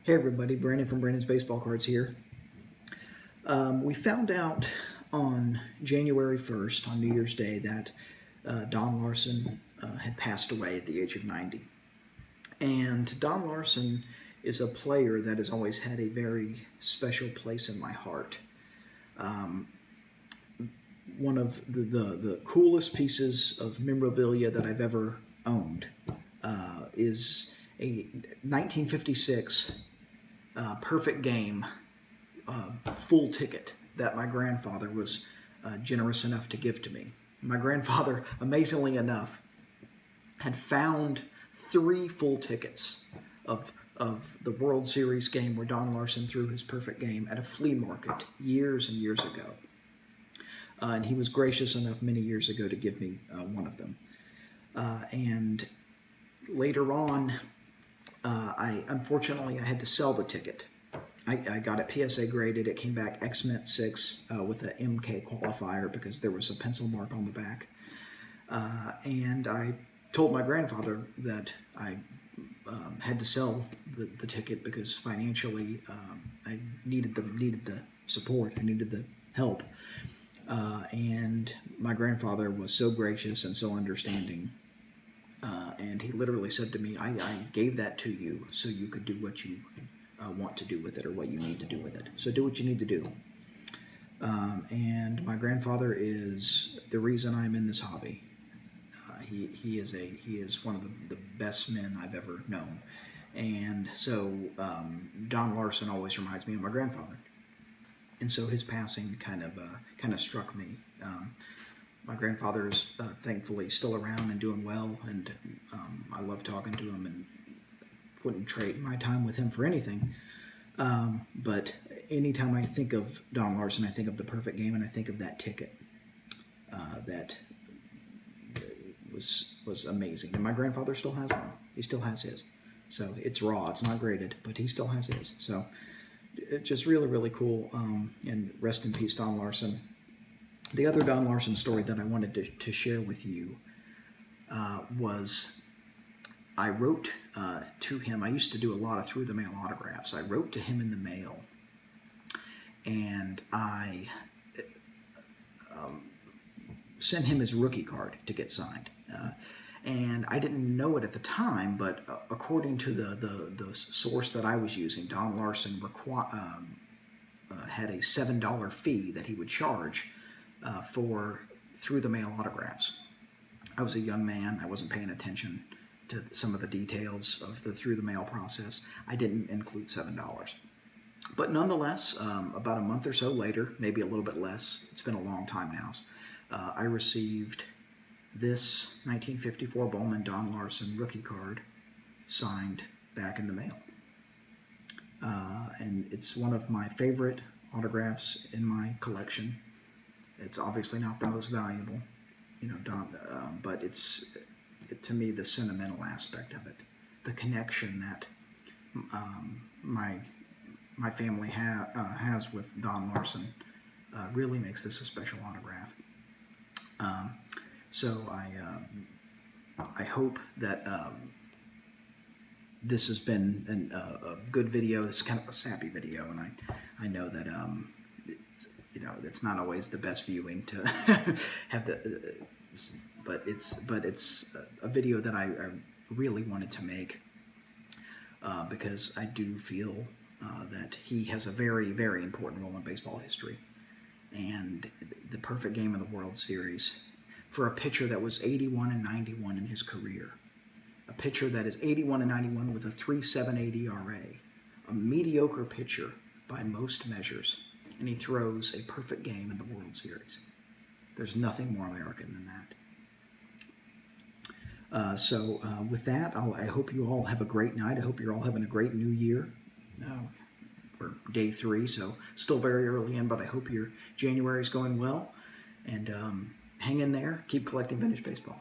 Hey everybody, Brandon from Brandon's Baseball Cards here. We found out on January 1st, on New Year's Day, that Don Larsen had passed away at the age of 90. And Don Larsen is a player that has always had a very special place in my heart. One of the coolest pieces of memorabilia that I've ever owned is a 1956 perfect game full ticket that my grandfather was generous enough to give to me. My grandfather, amazingly enough, had found 3 full tickets of the World Series game where Don Larsen threw his perfect game at a flea market years and years ago. And he was gracious enough many years ago to give me one of them. And later on, unfortunately, I had to sell the ticket. I got it PSA graded. It came back X-Mint 6 with an MK qualifier because there was a pencil mark on the back. And I told my grandfather that I had to sell the ticket because financially I needed the support. I needed the help. And my grandfather was so gracious and so understanding. And he literally said to me, I gave that to you so you could do what you want to do with it or what you need to do with it. So do what you need to do. And my grandfather is the reason I'm in this hobby. He is one of the best men I've ever known. And so Don Larsen always reminds me of my grandfather. And so his passing kind of struck me. My grandfather is thankfully still around and doing well, and I love talking to him and wouldn't trade my time with him for anything. But anytime I think of Don Larsen, I think of the perfect game, and I think of that ticket that was amazing. And my grandfather still has one. He still has his. So it's raw. It's not graded, but he still has his. So it's just really, really cool. And rest in peace, Don Larsen. The other Don Larsen story that I wanted to share with you was I wrote to him. I used to do a lot of through-the-mail autographs. I wrote to him in the mail, and I sent him his rookie card to get signed. And I didn't know it at the time, but according to the source that I was using, Don Larsen had a $7 fee that he would charge for through-the-mail autographs. I was a young man. I wasn't paying attention to some of the details of the through-the-mail process. I didn't include $7. But nonetheless, about a month or so later, maybe a little bit less, it's been a long time now, I received this 1954 Bowman Don Larsen rookie card signed back in the mail. And it's one of my favorite autographs in my collection. It's obviously not the most valuable, but it's to me the sentimental aspect of it, the connection that my family has with Don Larsen really makes this a special autograph. So I hope that this has been a good video. This is kind of a sappy video, and I know that it's not always the best viewing to have but it's a video that I really wanted to make because I do feel that he has a very, very important role in baseball history. And the perfect game in the World Series for a pitcher that was 81 and 91 in his career. A pitcher that is 81 and 91 with a 3.78 ERA. A mediocre pitcher by most measures. And he throws a perfect game in the World Series. There's nothing more American than that. So with that, I hope you all have a great night. I hope you're all having a great new year. We're day 3, so still very early in, but I hope your January is going well. And hang in there. Keep collecting vintage baseball.